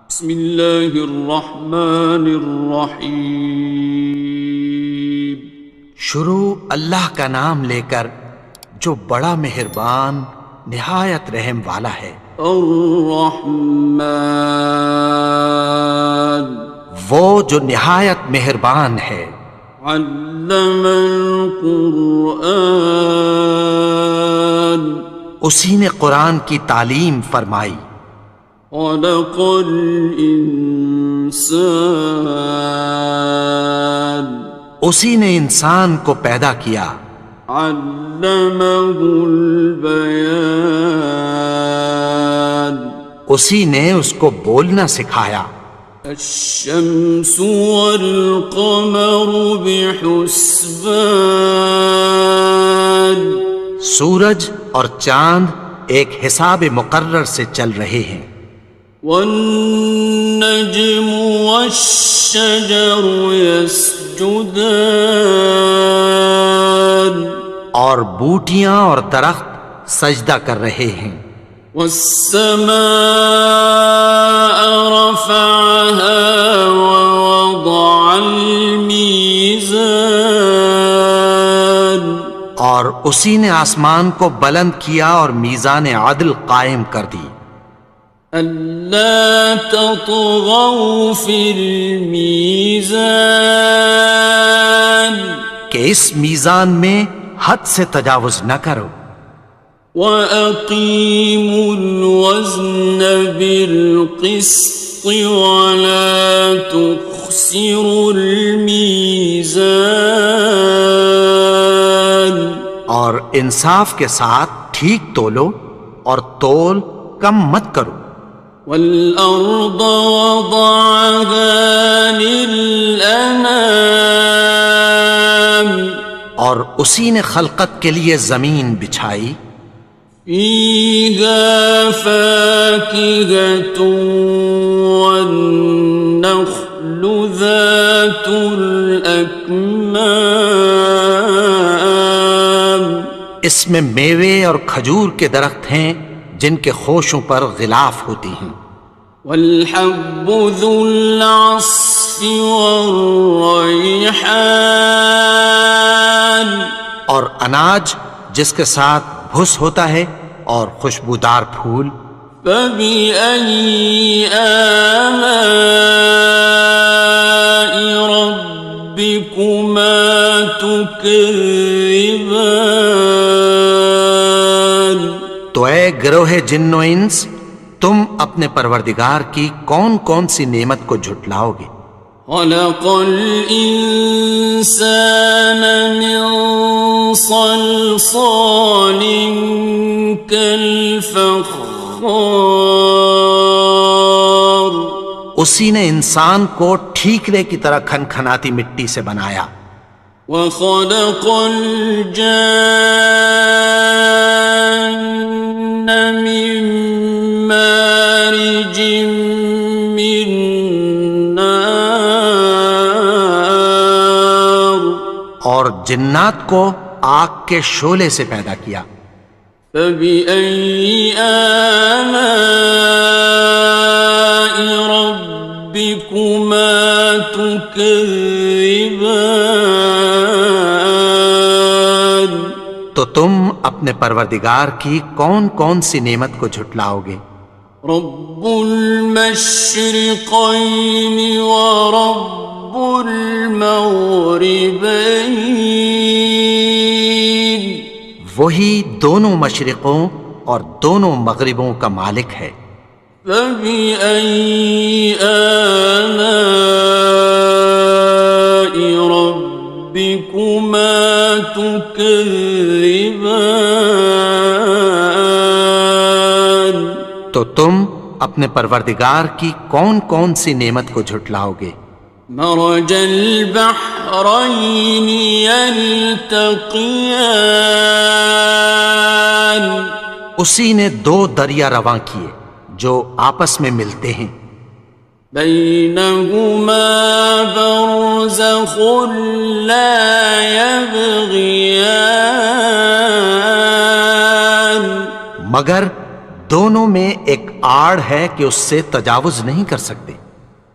بسم اللہ الرحمن الرحیم۔ شروع اللہ کا نام لے کر جو بڑا مہربان نہایت رحم والا ہے۔ الرحمن، وہ جو نہایت مہربان ہے۔ علم القرآن، اسی نے قرآن کی تعلیم فرمائی۔ خلق الانسان، اسی نے انسان کو پیدا کیا۔ علمہ البیان، اسی نے اس کو بولنا سکھایا۔ الشمس والقمر بحسبان، سورج اور چاند ایک حساب مقرر سے چل رہے ہیں۔ والنجم والشجر يسجدان، اور بوٹیاں اور درخت سجدہ کر رہے ہیں۔ والسماء رفعها ووضع الميزان، اور اسی نے آسمان کو بلند کیا اور میزان عدل قائم کر دی۔ ألا تطغوا في الميزان، کہ اس میزان میں حد سے تجاوز نہ کرو۔ وَأَقِيمُوا الْوَزْنَ بِالْقِسْطِ وَلَا تُخْسِرُوا الْمِيزَانَ، اور انصاف کے ساتھ ٹھیک تولو اور تول کم مت کرو۔ وَالْأَرْضَ وَضَعَهَا لِلْأَنَامِ، اور اسی نے خلقت کے لیے زمین بچھائی۔ فِيهَا فَاكِهَةٌ وَالنَّخْلُ ذَاتُ الْأَكْمَامِ، اس میں میوے اور کھجور کے درخت ہیں جن کے خوشوں پر غلاف ہوتی ہیں۔ وَالْحَبُّ ذُو الْعَصْفِ وَالرَّيْحَانِ، اور اناج جس کے ساتھ بھس ہوتا ہے اور خوشبودار پھول۔ فَبِأَيِّ آلَاءِ رَبِّكُمَا تُكَذِّبَانِ، تو اے گروہ جن و انس، تم اپنے پروردگار کی کون کون سی نعمت کو جھٹلاؤ گے؟ خَلَقَ الْإِنسَانَ مِنْ صَلْصَالٍ كَالْفَخَّارِ، اسی نے انسان کو ٹھیکرے کی طرح کھنکھناتی مٹی سے بنایا۔ وَخَلَقَ الْجَانَّ مِن مَّارِجٍ مِّن نَّارٍ، اور جنات کو آگ کے شعلے سے پیدا کیا۔ فَبِأَيِّ آلَاءِ رَبِّكُمَا تُكَذِّبَانِ، تو تم اپنے پروردگار کی کون کون سی نعمت کو جھٹلاؤ گے؟ رب المشرقین ورب المغربین، وہی دونوں مشرقوں اور دونوں مغربوں کا مالک ہے۔ فَبِأَيِّ آلَاءِ رَبِّكُمَا تُكَذِّبَانِ، تو تم اپنے پروردگار کی کون کون سی نعمت کو جھٹلاؤ گے؟ مرج البحرین یلتقیان، اسی نے دو دریا رواں کیے جو آپس میں ملتے ہیں۔ بینہما برزخ لا یبغیان، مگر دونوں میں ایک آڑ ہے کہ اس سے تجاوز نہیں کر سکتے۔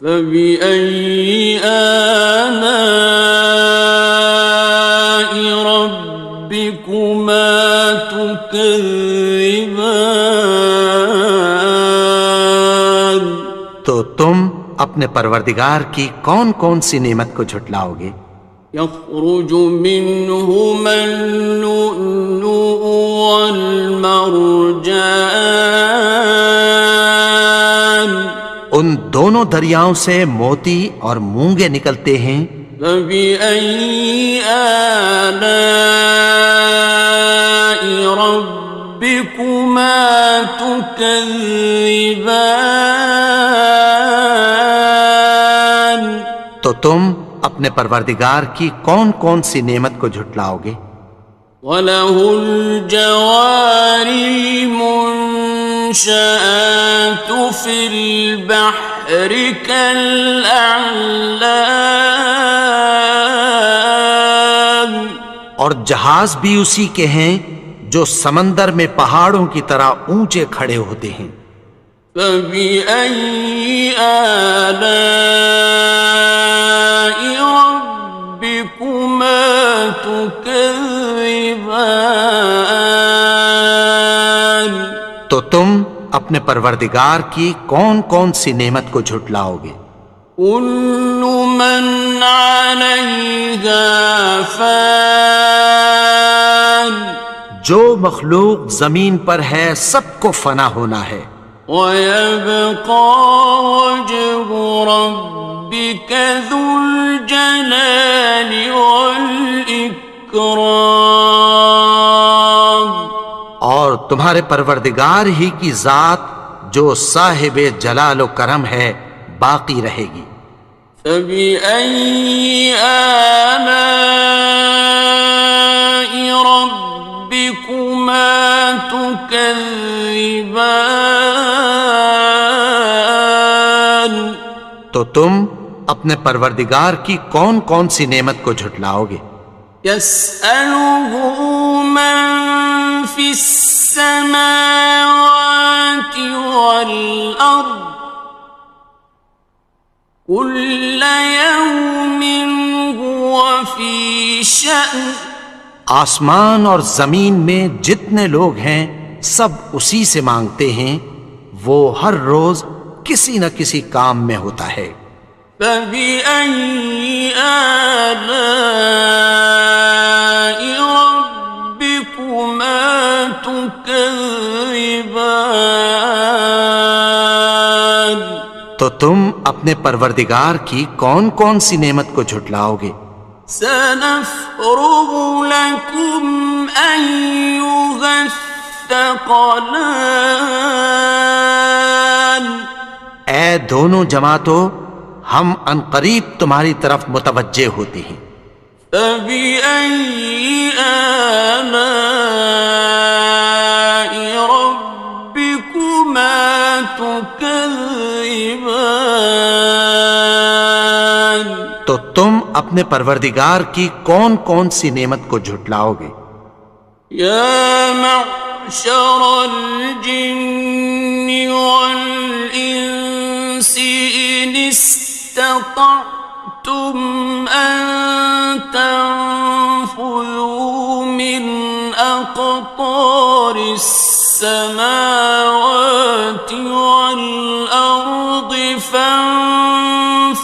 فبأي آلاء ربكما تكذبان؟ تو تم اپنے پروردگار کی کون کون سی نعمت کو جھٹلاؤ گے؟ يخرج منهما اللؤلؤ والمرجان ان دونوں دریاؤں سے موتی اور مونگے نکلتے ہیں۔ فبأي آلاء ربكما تكذبان؟ تو تم اپنے پروردگار کی کون کون سی نعمت کو جھٹلاؤ گے؟ وَلَهُ الْجَوَارِ الْمُنشَآتُ فِي الْبَحْرِ كَالْأَعْلَامِ، اور جہاز بھی اسی کے ہیں جو سمندر میں پہاڑوں کی طرح اونچے کھڑے ہوتے ہیں۔ فَبِأَيِّ آلَاءِ رَبِّكُمَا تُكَذِّبَانِ؟ تو تم اپنے پروردگار کی کون کون سی نعمت کو جھٹلاؤ گے؟ كُلُّ مَنْ عَلَيْهَا فَانٍ، جو مخلوق زمین پر ہے سب کو فنا ہونا ہے۔ وَيَبْقَى وَجْهُ رَبِّكَ ذُو الْجَلَالِ وَالْإِكْرَامِ، اور تمہارے پروردگار ہی کی ذات جو صاحب جلال و کرم ہے باقی رہے گی۔ فَبِأَيِّ آلَاءِ رَبِّكُمَا تُكَذِّبَانِ؟ تو تم اپنے پروردگار کی کون کون سی نعمت کو جھٹلاؤ گے؟ يَسْأَلُهُ مَن فِي السَّمَاوَاتِ وَالْأَرْضِ كُلَّ يَوْمٍ هُوَ فِي شَأْنٍ، آسمان اور زمین میں جتنے لوگ ہیں سب اسی سے مانگتے ہیں، وہ ہر روز کسی نہ کسی کام میں ہوتا ہے۔ فَبِأَيِّ آلَاءِ رَبِّكُمَا تُكَذِّبَانِ؟ تو تم اپنے پروردگار کی کون کون سی نعمت کو جھٹلاؤ گے؟ سَنَفْرُغُ لَكُمْ أَيُّهَ الثَّقَلَانِ؟ اے دونوں جماعتوں، ہم عنقریب تمہاری طرف متوجہ ہوتے ہیں۔ فَبِأَيِّ آلَاءِ رَبِّكُمَا تُكَذِّبَانِ؟ تو تم اپنے پروردگار کی کون کون سی نعمت کو جھٹلاؤ گے؟ يَا مَعْشَرَ الْجِنِّ وَالْإِنسِ إِنِ اسْتَطَعْتُمْ أَن تَنفُذُوا مِنْ أَقْطَارِ السَّمَاوَاتِ وَالْأَرْضِ فَانفُذُوا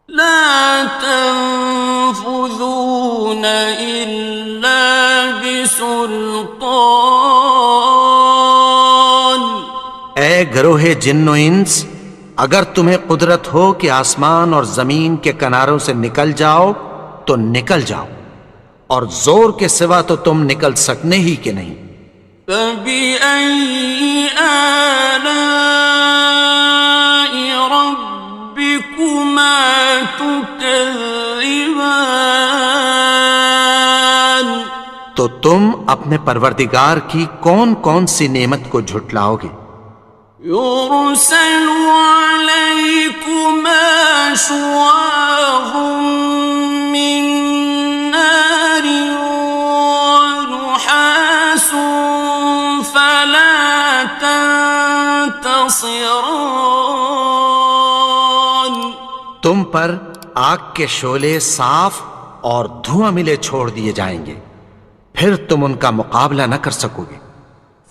لَا تَنفُذُونَ إِلَّا بِسُلْطَانٍ۔ اے گروہ جن و انس، اگر تمہیں قدرت ہو کہ آسمان اور زمین کے کناروں سے نکل جاؤ تو نکل جاؤ، اور زور کے سوا تو تم نکل سکنے ہی کہ نہیں۔ فَبِأَيِّ آلَاءِ رَبِّكُمَا تُكَذِّبَانِ؟ تو تم اپنے پروردگار کی کون کون سی نعمت کو جھٹلاؤ گے؟ يُرْسَلُ عَلَيْكُمَا شُوَاظٌ مِّن نَّارٍ وَنُحَاسٌ فَلَا خاسران. تم پر آگ کے شعلے صاف اور دھواں ملے چھوڑ دیے جائیں گے، پھر تم ان کا مقابلہ نہ کر سکو گے۔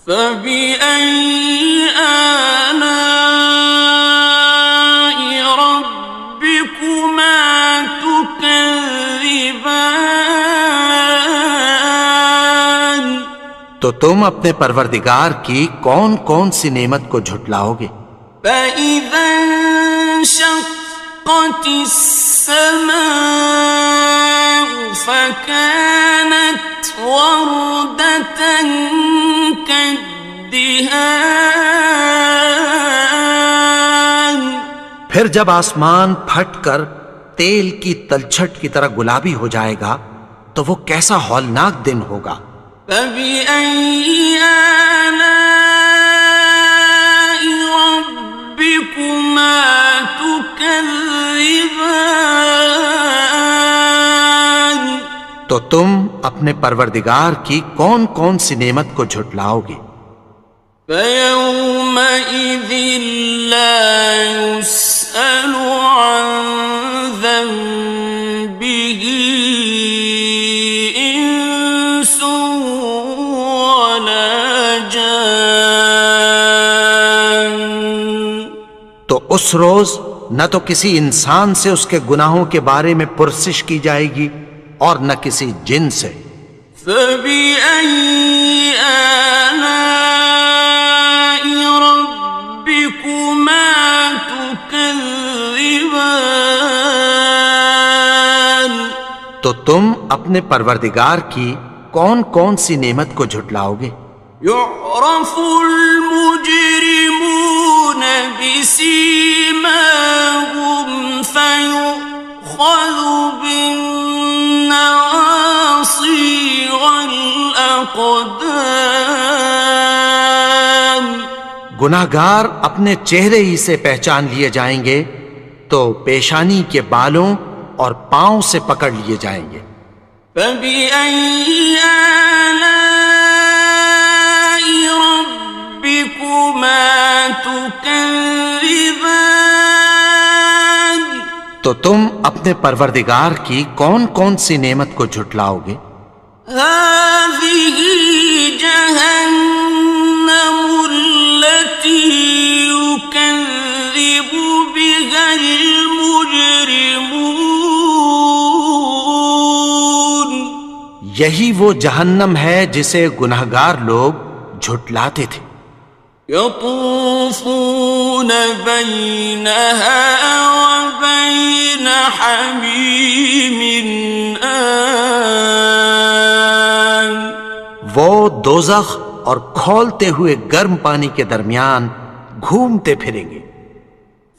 فَبِأَيِّ آلَاءِ رَبِّكُمَا تُكَذِّبَانِ. تو تم اپنے پروردگار کی کون کون سی نعمت کو جھٹلاؤ گے؟ فَإِذَا انشَقَّتِ السَّمَاءُ فَكَانَتْ وَرْدَةً كَالدِّهَانِ. پھر جب آسمان پھٹ کر تیل کی تلچھٹ کی طرح گلابی ہو جائے گا تو وہ کیسا ہولناک دن ہوگا۔ فَبِأَيِّ آلَاءِ رَبِّكُمَا تُكَذِّبَانِ. تو تم اپنے پروردگار کی کون کون سی نعمت کو جھٹلاؤ گے؟ فَيَوْمَئِذٍ لَا يُسْأَلُ عَنْ ذَنبِهِ إِنسٌ وَلَا جَانٌ. تو اس روز نہ تو کسی انسان سے اس کے گناہوں کے بارے میں پرسش کی جائے گی اور نہ کسی جن سے۔ فَبِأَيِّ آلَاءِ رَبِّكُمَا تُكَذِّبَانِ. تو تم اپنے پروردگار کی کون کون سی نعمت کو جھٹلاؤ گے؟ يُعْرَفُ الْمُجْرِمُونَ بِسِيمَاهُمْ فَيُؤْخَذُ بِالنَّوَاصِي وَالْأَقْدَامِ. گناہگار اپنے چہرے ہی سے پہچان لیے جائیں گے تو پیشانی کے بالوں اور پاؤں سے پکڑ لیے جائیں گے۔ فَبِأَيِّ آلَاءِ رَبِّكُمَا تُكَذِّبَانِ. تو تم اپنے پروردگار کی کون کون سی نعمت کو جھٹلاؤ گے؟ هَٰذِهِ جَهَنَّمُ الَّتِي يُكَذِّبُ بِهَا الْمُجْرِمُونَ. یہی وہ جہنم ہے جسے گناہگار لوگ جھٹلاتے تھے۔ يَطُوفُونَ بَيْنَهَا وَبَيْنَ حَمِيمٍ آنٍ. وہ دوزخ اور کھولتے ہوئے گرم پانی کے درمیان گھومتے پھریں گے۔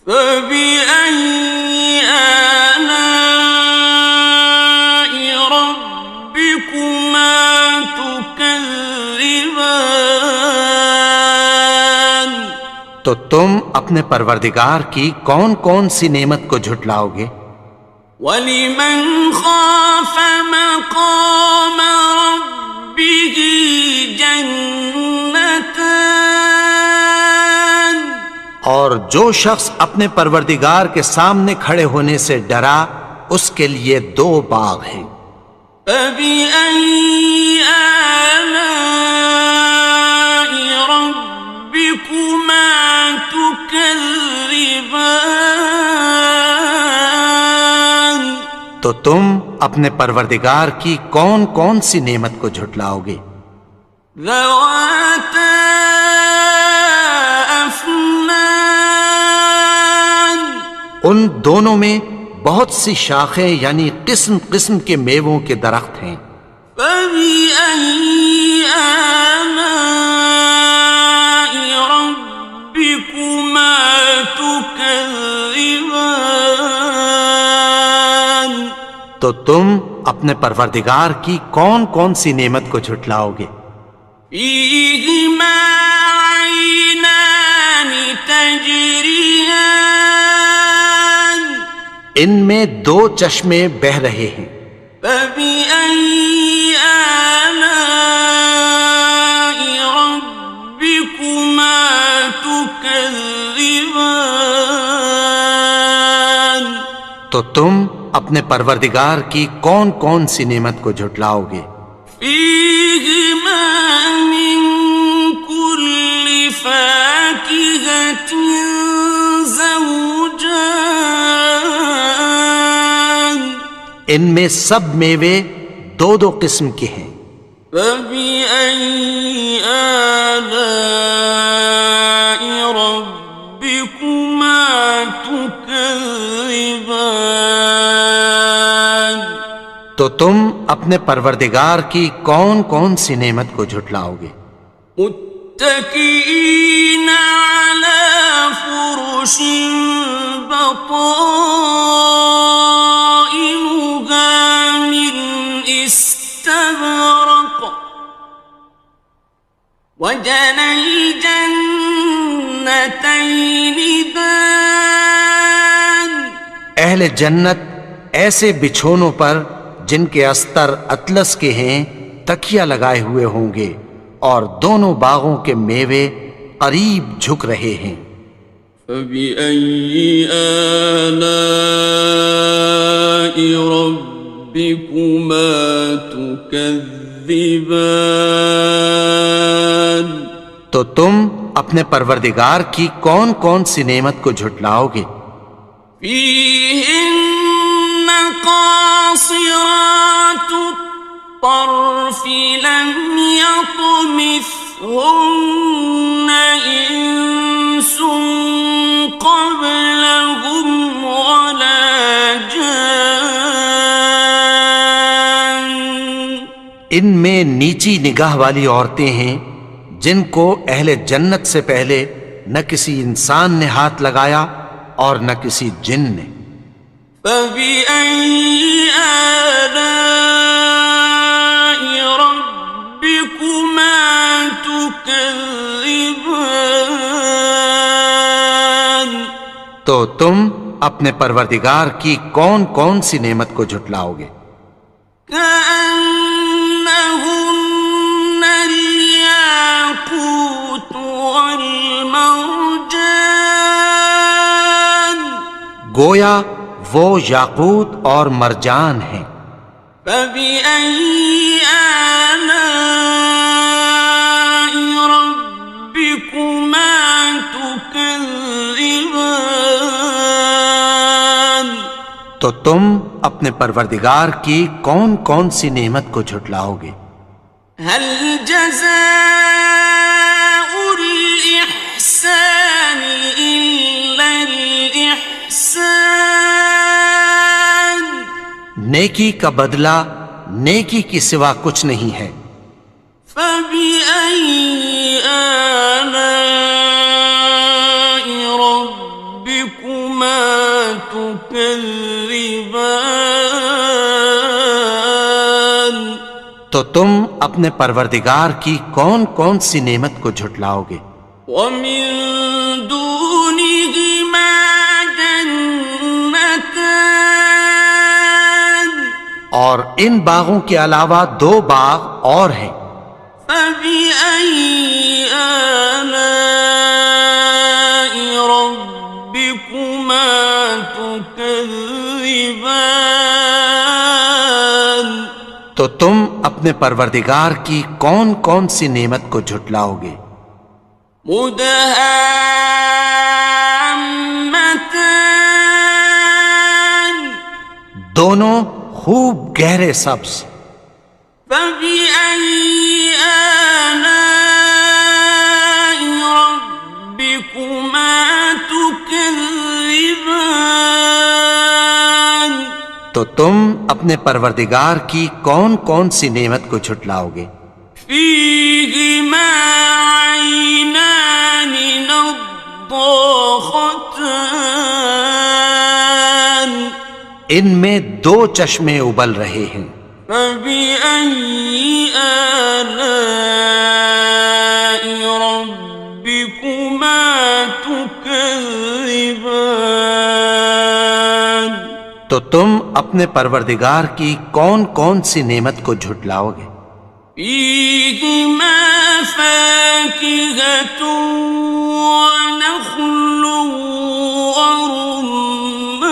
فَبِأَيِّ آلَاءِ رَبِّكُمَا تُكَذِّبَانِ. تو تم اپنے پروردگار کی کون کون سی نعمت کو جھٹلاؤ گے؟ وَلِمَنْ خَافَ مَقَامَ رَبِّهِ جَنَّتَانِ. اور جو شخص اپنے پروردگار کے سامنے کھڑے ہونے سے ڈرا اس کے لیے دو باغ ہیں۔ فَبِأَيِّ آلَاءِ رَبِّكُمَا تُكَذِّبَانِ. تو تم اپنے پروردگار کی کون کون سی نعمت کو جھٹلاؤ گے؟ ذَوَاتَا أَفْنَانٍ. ان دونوں میں بہت سی شاخیں یعنی قسم قسم کے میووں کے درخت ہیں۔ فَبِأَيِّ آلَاءِ رَبِّكُمَا تُكَذِّبَانِ. تو تم اپنے پروردگار کی کون کون سی نعمت کو جھٹلاؤ گے؟ فِيهِمَا عَيْنَانِ تَجْرِيَانِ. ان میں دو چشمے بہہ رہے ہیں۔ فَبِأَيِّ آلَاءِ رَبِّكُمَا تُكَذِّبَانِ. تو تم اپنے پروردگار کی کون کون سی نعمت کو جھٹلاؤ گے؟ فيهما من كل فاكهة زوجان ان میں سب میوے دو دو قسم کے ہیں۔ فبأي آلاء ربكما تكذبان تو تم اپنے پروردگار کی کون کون سی نعمت کو جھٹلاؤ گے؟ متكئين على فرش بطائنها من استبرق وجنى الجنتين دان اہل جنت ایسے بچھونوں پر جن کے استر اطلس کے ہیں تکیہ لگائے ہوئے ہوں گے، اور دونوں باغوں کے میوے قریب جھک رہے ہیں۔ فبأي آلاء ربكما تكذبان تو تم اپنے پروردگار کی کون کون سی نعمت کو جھٹلاؤ گے؟ فيهن قاصرات الطرف لم يطمثهن إنس قبلهم ولا جان ان میں نیچی نگاہ والی عورتیں ہیں جن کو اہل جنت سے پہلے نہ کسی انسان نے ہاتھ لگایا اور نہ کسی جن نے۔ فبأي آلاء ربكما تكذبان تو تم اپنے پروردگار کی کون کون سی نعمت کو جھٹلاؤ گے؟ كأنهن الياقوت والمرجان گویا وہ یاقوت اور مرجان ہیں۔ فبأي آلاء ربكما تكذبان تو تم اپنے پروردگار کی کون کون سی نعمت کو جھٹلاؤ گے؟ هل جزاء الإحسان إلا الإحسان نیکی کا بدلہ نیکی کی سوا کچھ نہیں ہے۔ فبأي آلاء ربكما تكذبان تو تم اپنے پروردگار کی کون کون سی نعمت کو جھٹلاؤ گے؟ ومن دونهما جنتان اور ان باغوں کے علاوہ دو باغ اور ہیں۔ فبأي آلاء ربكما تكذبان تو تم اپنے پروردگار کی کون کون سی نعمت کو جھٹلاؤ گے؟ مدهامتان دونوں خوب گہرے سبز۔ فبأي آلاء ربكما تكذبان تو تم اپنے پروردگار کی کون کون سی نعمت کو جھٹلاؤ گے؟ فيهما عينان نضاختان ان میں دو چشمے ابل رہے ہیں۔ فبأي آلاء ربكما تكذبان تو تم اپنے پروردگار کی کون کون سی نعمت کو جھٹلاؤ گے؟ فيهما فاكهة ونخل ورمان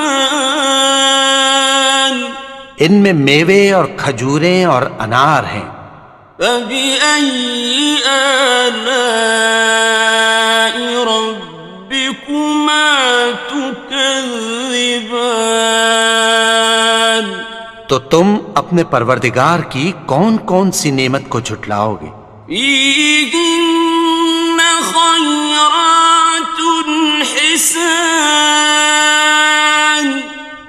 ان میں میوے اور کھجوریں اور انار ہیں۔ فبأي آلاء ربكما تكذبان؟ تو تم اپنے پروردگار کی کون کون سی نعمت کو جھٹلاؤ گے؟ فيهن خيرات حسان،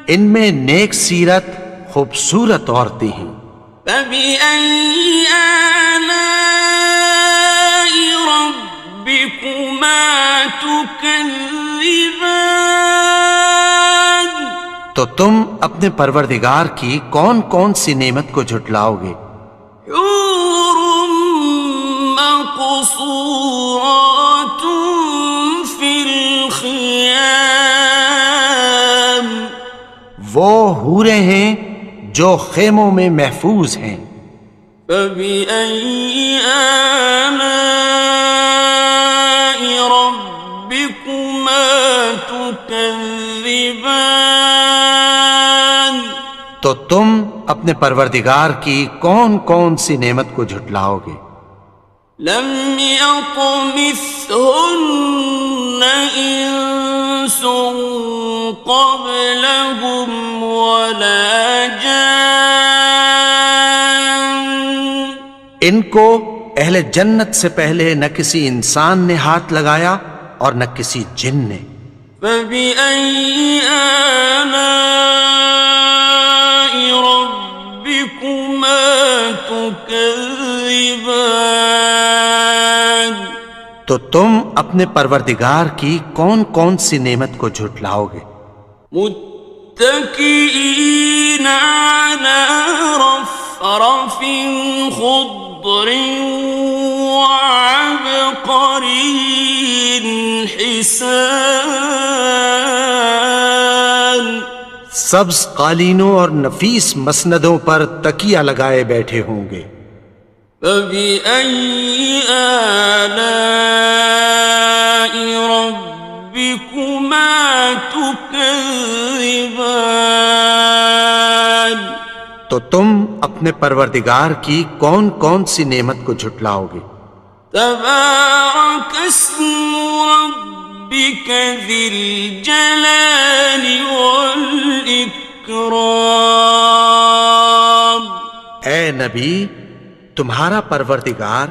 ان میں نیک سیرت خوبصورت عورتیں ہیں۔ فبأي آلاء ربكما تكذبان؟ تو تم اپنے پروردگار کی کون کون سی نعمت کو جھٹلاؤ گے؟ حور مقصورات في الخيام، وہ حوریں ہیں جو خیموں میں محفوظ ہیں۔ فبأي آلاء ربكما تكذبان؟ تو تم اپنے پروردگار کی کون کون سی نعمت کو جھٹلاؤ گے؟ لم يطمثهن إنس قبلهم ولا جان، ان کو اہل جنت سے پہلے نہ کسی انسان نے ہاتھ لگایا اور نہ کسی جن نے۔ فبأي آلاء ربكما تكذبان؟ تو تم اپنے پروردگار کی کون کون سی نعمت کو جھٹلاؤ گے؟ متكئين على رفرف خضر وعبقري حسان، سبز قالینوں اور نفیس مسندوں پر تکیہ لگائے بیٹھے ہوں گے۔ فبأي آلاء ربكما تكذبان؟ تو تم اپنے پروردگار کی کون کون سی نعمت کو جھٹلاؤ گے؟ تبارك اسم ربك ذي الجلال والإكرام۔ اے نبی، تمہارا پروردگار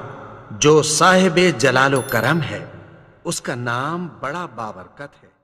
جو صاحب جلال و کرم ہے، اس کا نام بڑا بابرکت ہے۔